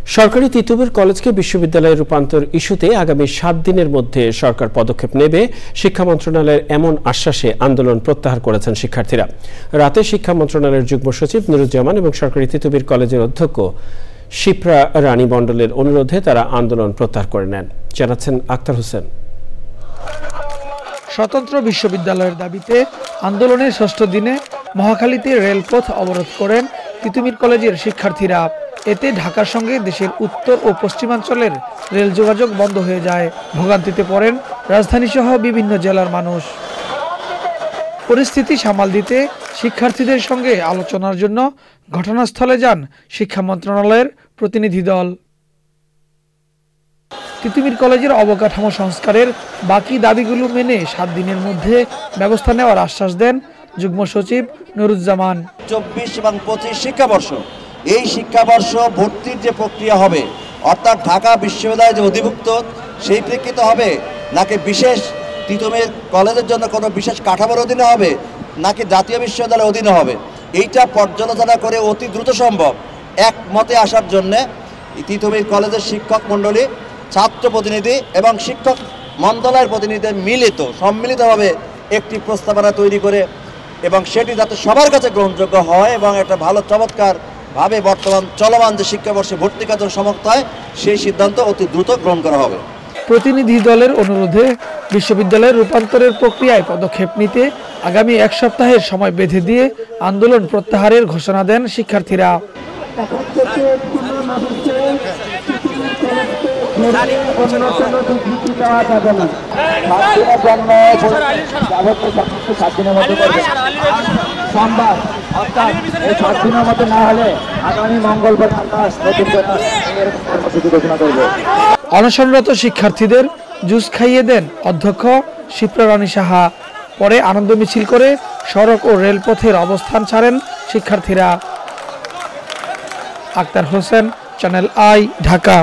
সরকারি তিতুমির কলেজকে বিশ্ববিদ্যালয়ে রূপান্তর ইস্যুতে আগামী 7 দিনের মধ্যে সরকার পদক্ষেপ নেবে শিক্ষা মন্ত্রণালয়ের এমন আশ্বাসে আন্দোলন প্রত্যাহার করেছেন শিক্ষার্থীরা। রাতে শিক্ষা মন্ত্রণালয়ের যুগ্ম সচিব নুরুজ্জামান এবং সরকারি তিতুমির কলেজের অধ্যক্ষ শিপ্রা রানী মণ্ডলের অনুরোধে তারা আন্দোলন প্রত্যাহার করে নেন। জানাচ্ছেন আক্তার হোসেন। স্বতন্ত্র বিশ্ববিদ্যালয়ের দাবিতে আন্দোলনের 6ষ্ঠ দিনে মহাখালীতে রেলপথ অবরোধ করেন তিতুমির কলেজের শিক্ষার্থীরা। এতে ঢাকার সঙ্গে দেশের উত্তর ও পশ্চিমাঞ্চলের রেল যোগাযোগ বন্ধ হয়ে যায়। ভোগান্তিতে পড়েন রাজধানীসহ বিভিন্ন জেলার মানুষ। পরিস্থিতি সামাল দিতে শিক্ষার্থীদের সঙ্গে আলোচনার জন্য ঘটনাস্থলে যান শিক্ষা মন্ত্রণালয়ের প্রতিনিধি দল। তিতুমির কলেজের অবকাঠামো সংস্কারের বাকি দাবিগুলো মেনে 7 দিনের মধ্যে ব্যবস্থা নেওয়ার আশ্বাস দেন যুগ্ম সচিব নুরুজ্জামান। 24 এবং 25 শিক্ষাবর্ষ, এই শিক্ষাবর্ষ ভর্তির যে প্রক্রিয়া হবে, অর্থাৎ ঢাকা বিশ্ববিদ্যালয়ে যে অধিভুক্ত সেই প্রেক্ষিতে হবে নাকি বিশেষ তিতুমির কলেজের জন্য কোনো বিশেষ কাঠামোর অধীনে হবে নাকি জাতীয় বিশ্ববিদ্যালয়ের অধীনে হবে, এইটা পর্যালোচনা করে অতি দ্রুত সম্ভব একমতে আসার জন্যে তিতুমির কলেজের শিক্ষক মণ্ডলী, ছাত্র প্রতিনিধি এবং শিক্ষক মন্ত্রণালয়ের প্রতিনিধি সম্মিলিতভাবে একটি প্রস্তাবনা তৈরি করে এবং সেটি যাতে সবার কাছে গ্রহণযোগ্য হয় এবং একটা ভালো চমৎকারভাবে বর্তমান চলমান যে শিক্ষাবর্ষে ভর্তি কার্য সমাপ্ত হয় সেই সিদ্ধান্ত অতি দ্রুত গ্রহণ করা হবে। প্রতিনিধি দলের অনুরোধে বিশ্ববিদ্যালয়ের রূপান্তরের প্রক্রিয়ায় পদক্ষেপ নিতে আগামী 1 সপ্তাহের সময় বেঁধে দিয়ে আন্দোলন প্রত্যাহারের ঘোষণা দেন শিক্ষার্থীরা। অনশনরত শিক্ষার্থীদের জুস খাইয়ে দেন অধ্যক্ষ শিপ্রা রানী সাহা। পরে আনন্দ মিছিল করে সড়ক ও রেলপথের অবস্থান ছাড়েন শিক্ষার্থীরা। Akhtar Hossain, channel I, Dhaka.